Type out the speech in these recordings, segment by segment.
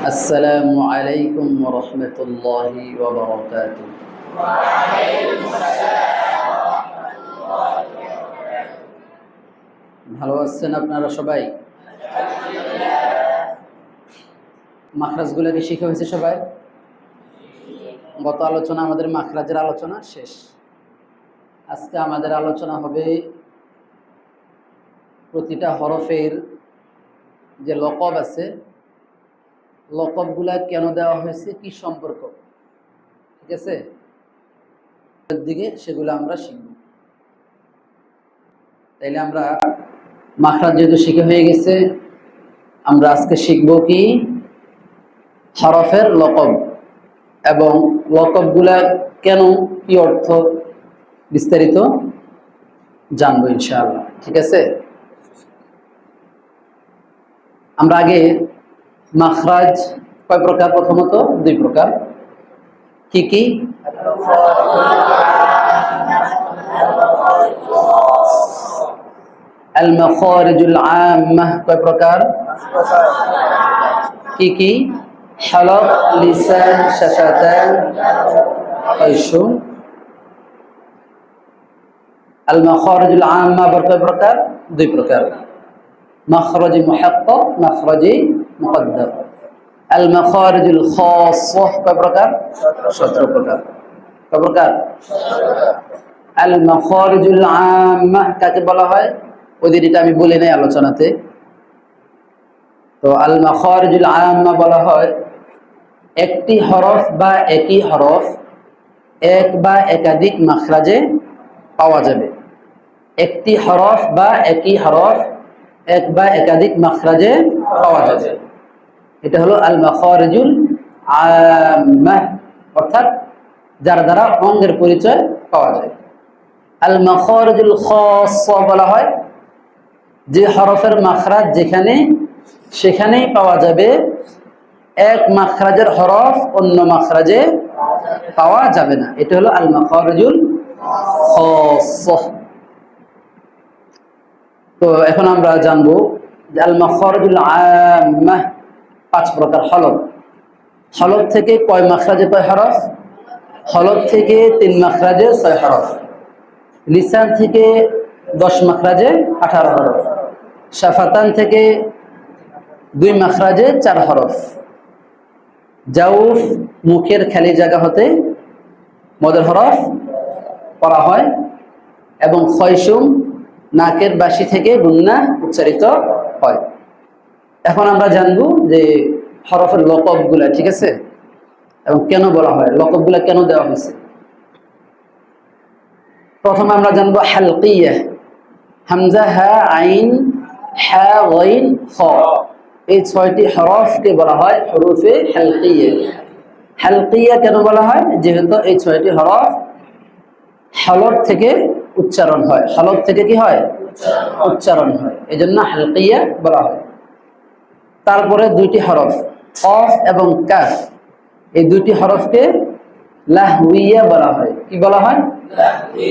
السلام عليكم ورحمة الله وبركاته. ভালো আছেন আপনারা সবাই? মাখরাজগুলো কি শিখা হয়েছে সবাই? গত আলোচনা আমাদের মাখরাজের আলোচনা শেষ। আজকে আমাদের আলোচনা হবে প্রতিটা হরফের যে লকব আছে, লকবগুলা কেন দেওয়া হয়েছে, কি সম্পর্ক, ঠিক আছে, দিকে সেগুলো আমরা শিখব। তাইলে আমরা মাখরাজ যেহেতু শিখে হয়ে গেছে, আমরা আজকে শিখব কি হরফের লকব এবং লকবগুলা কেন, কি অর্থ, বিস্তারিত জানবো ইনশাআল্লাহ, ঠিক আছে। আমরা আগে মাখরাজ কয় প্রকার? প্রথমত দুই প্রকার। কি কি? আল মাখারিজুল আম্মাহ কয় প্রকার? কি কি? হলক, লিসান, শাফাতান, খায়শুম। আল মাখারিজুল আম্মাহ কয় প্রকার? দুই প্রকার। মাখরাজ মুহাক্কাক, মাখরাজ মুকদ্দার। আল মাখারিজুল খাসসাহ কয় প্রকার? 17 প্রকার। কয় প্রকার? আল মাখারিজুল আম্মাহ কাকে বলা হয়? ওদের এটা আমি বলি নাই আলোচনাতে। তো আল মাখারিজুল আম্মাহ বলা হয় একটি হরফ বা একই হরফ এক বা একাধিক মাখরাজে পাওয়া যাবে। একটি হরফ বা একই হরফ এক বা একাধিক মাখরাজে পাওয়া যাবে, এটা হলো আল মাখারিজুল আম্মাহ, অর্থাৎ যার দ্বারা অঙ্গের পরিচয় পাওয়া যায়। আল মাখারিজুল খাসসাহ বলা হয় যে হরফের মাখরাজ যেখানে সেখানেই পাওয়া যাবে, এক মাখরাজের হরফ অন্য মাখরাজে পাওয়া যাবে না, এটা হলো আল মাখারিজুল খাসসাহ। তো এখন আমরা জানবো যে আল মাখারিজুল আম্মাহ 5 প্রকার হলক। হলক থেকে কয় মাখরাজে কয় হরফ? হলক থেকে 3 মাখরাজে 6 হরফ। লিসান থেকে 10 মাখরাজে 18 হরফ। শাফাতান থেকে 2 মাখরাজে 4 হরফ। জাউফ মুখের খালি জায়গা হতে মদের হরফ পড়া হয় এবং খায়শুম নাকের বাসি থেকে গুন্না উচ্চারিত হয়। এখন আমরা জানবো যে হরফের লকবগুলা, ঠিক আছে, এবং কেন বলা হয়, লকবগুলা কেন দেওয়া হয়েছে। প্রথমে আমরা জানবো হালকিয়া, হামজা, হা, আইন, হা, গাইন, খ, এই 6টি হরফকে বলা হয় হরফে হালকিয়া। হালকিয়া কেন বলা হয়? যেহেতু এই 6টি হরফ হলক থেকে উচ্চারণ হয়। হলক থেকে কি হয়? উচ্চারণ হয়, এই জন্য হালকিয়া বলা হয়। তারপরে 2টি হরফ কফ এবং কাফ, এই 2টি হরফকে লাহউইয়া বলা হয়। কি বলা হয়?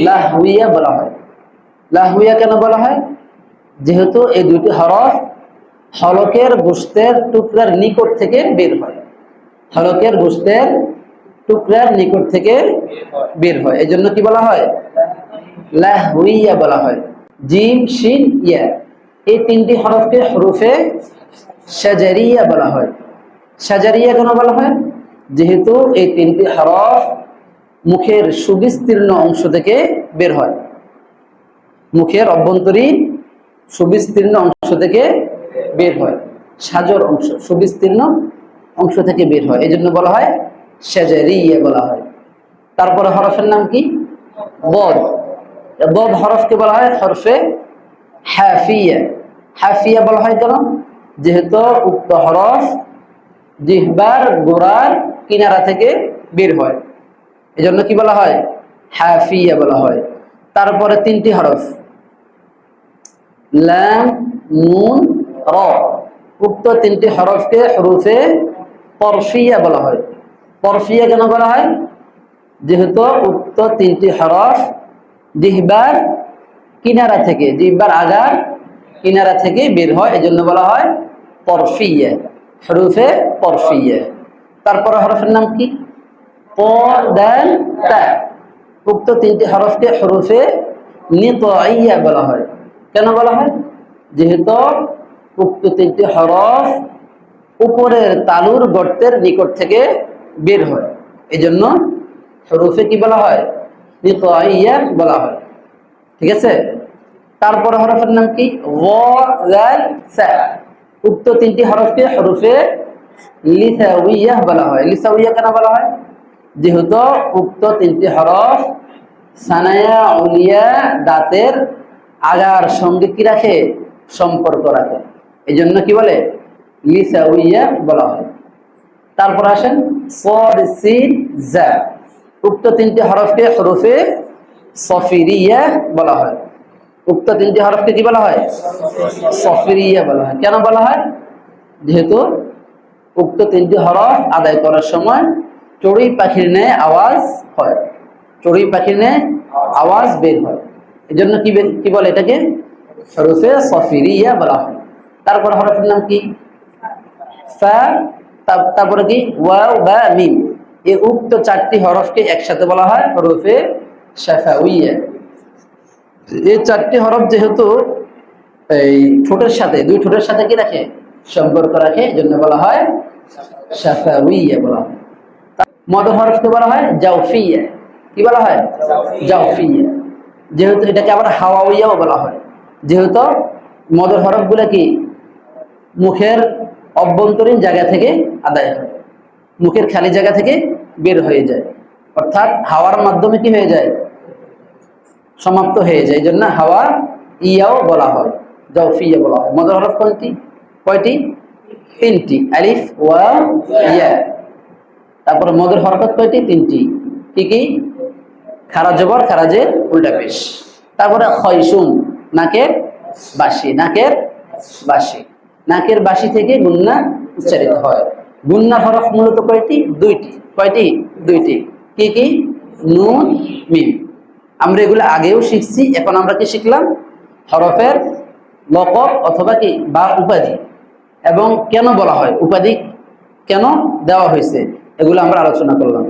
লাহউইয়া বলা হয়। লাহউইয়া কেন বলা হয়? যেহেতু এই 2টি হরফ হলকের গোশতের টুকরার নিকট থেকে বের হয়। হলকের গোশতের টুকরার নিকট থেকে বের হয়, এই জন্য কি বলা হয়? লাহউইয়া বলা হয়। জিম, শিন, ইয়া, এই 3টি হরফকে হরফে শাজারিয়া বলা হয়। শাজারিয়া কেন বলা হয়? যেহেতু এই 3টি হরফ মুখের সুবিস্তীর্ণ অংশ থেকে বের হয়। মুখের অভ্যন্তরীণ সুবিস্তীর্ণ অংশ থেকে বের হয়, সাজর অংশ, সুবিস্তীর্ণ অংশ থেকে বের হয়, এই জন্য বলা হয় শাজারিয়া বলা হয়। তারপরে হরফের নাম কি? বদ। বদ হরফকে বলা হয় হরফে হাফিয়া। হাফিয়া বলা হয় কেন? যেহেতু উক্ত হরফ জিহ্বার গোড়ার কিনারা থেকে বের হয়, এজন্য কি বলা হয়? হাফিয়া বলা হয়। তারপরে 3টি হরফ লাম, নুন, র, উক্ত 3টি হরফকে হরফে তরফিয়া বলা হয়। তরফিয়া কেন বলা হয়? যেহেতু উক্ত 3টি হরফ জিহ্বার কিনারা থেকে, জিহ্বার আগার কিনারা থেকে বের হয়, এজন্য বলা হয় তরফিয়া। হরফে তরফিয়া। তারপরে হরফের নাম কি? ক, দাল, তা। উক্ত তিনটি হরফকে হরফে নিতাইয়া বলা হয়। কেন বলা হয়? যেহেতু উক্ত তিনটি হরফ উপরের তালুর গর্তের নিকট থেকে বের হয়, এজন্য হরফে কি বলা হয়? নিতাইয়া বলা হয়। ঠিক আছে। তারপরে হরফের নাম কি? ওয়া, জাল, সা। উক্ত তিনটি হরফকে হরফে লিসাউইয়াহ বলা হয়। লিসাউইয়াহ কেন বলা হয়? যেহেতু উক্ত তিনটি হরফ সানায়া উলিয়া দাঁতের আগার সঙ্গে কি রাখে? সম্পর্ক রাখে, এই জন্য কি বলে? লিসাউইয়াহ বলা হয়। তারপর আসেন সদ, সিন, জা। উক্ত তিনটি হরফকে হরফে সফিরিয়া বলা হয়। উক্ত তিনটি হরফকে কি বলা হয়? সফিরিয়া বলা হয়। কেন বলা হয়? যেহেতু উক্ত তিনটি হরফ আদায় করার সময় চড়ুই পাখির ন্যায় আওয়াজ হয়, চড়ুই পাখির ন্যায় আওয়াজ বের হয়, এই জন্য কি বলে? এটাকে হরফে সফিরিয়া বলা হয়। তারপর হরফের নাম কি? ফা। তারপরে কি? ওয়াও, বা, মিম। এই উক্ত চারটি হরফকে একসাথে বলা হয় হরফে শাফাউইয়া। এই চারটি হরফ যেহেতু এই ঠোঁটের সাথে, দুই ঠোঁটের সাথে কি রাখে? সম্পর্ক রাখে, এজন্য বলা হয় শাফাউইয়া বলা হয়। মদ হরফকে বলা হয় জাওফিয়া। কি বলা হয়? জাওফিয়া। যেহেতু এটাকে আবার হাওয়াইয়াও বলা হয়, যেহেতু মদের হরফগুলো কি মুখের অভ্যন্তরীণ জায়গা থেকে আদায় হয়, মুখের খালি জায়গা থেকে বের হয়ে যায়, অর্থাৎ হাওয়ার মাধ্যমে কি হয়ে যায়? সমাপ্ত হয়ে যায়, এই জন্য হাওয়া ইয়াও বলা হয়, জাওফিয়া বলা হয়। মদের হরফ কোনটি? কয়টি? তিনটি। আলিফ, ওয়াও, ইয়া। তারপরে মদের হরকত কয়টি? তিনটি। কি কি? খারা জবর, খারাজের উল্টা পেশ। তারপরে খয়সুম, নাকের বাসি, নাকের বাসি। নাকের বাসি থেকে গুন্না উচ্চারিত হয়। গুন্না হরফ মূলত কয়টি? দুইটি। কয়টি? দুইটি। কি কি? নুন, মিম। আমরা এগুলো আগেও শিখছি। এখন আমরা কি শিখলাম? হরফের লকব অথবা কি বা উপাধি, এবং কেন বলা হয়, উপাধি কেন দেওয়া হয়েছে, এগুলো আমরা আলোচনা করলাম।